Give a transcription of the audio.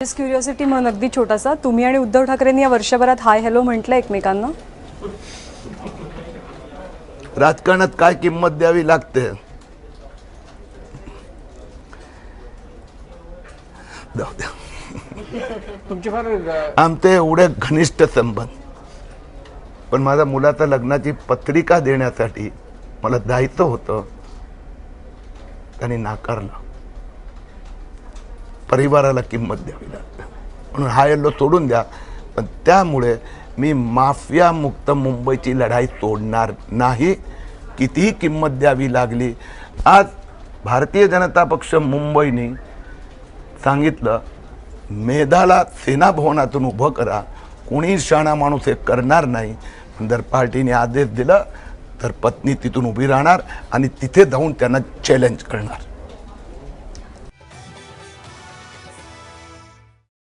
Just curiosity म्हणून अगदी छोटासा, तुम्ही आणि उद्धव ठाकरेंनी या वर्षभरात हाय हॅलो म्हटलं एकमेकांना? राजकारणात काय किंमत द्यावी लागते जाऊ द्या. आमचे एवढे घनिष्ठ संबंध, पण माझ्या मुलाच्या लग्नाची पत्रिका देण्यासाठी मला जायचं होतं, त्यांनी नाकारलं. परिवाराला किंमत द्यावी लागते म्हणून हा हॅलो सोडून द्या. पण त्यामुळे मी माफिया मुक्त मुंबईची लढाई सोडणार नाही, कितीही किंमत द्यावी लागली. आज भारतीय जनता पक्ष मुंबईने सांगितलं, मेधाला सेना भवनातून उभं करा, कोणी शाणा माणूस हे करणार नाही. जर पार्टीने आदेश दिला तर पत्नी तिथून उभी राहणार आणि तिथे जाऊन त्यांना चॅलेंज करणार.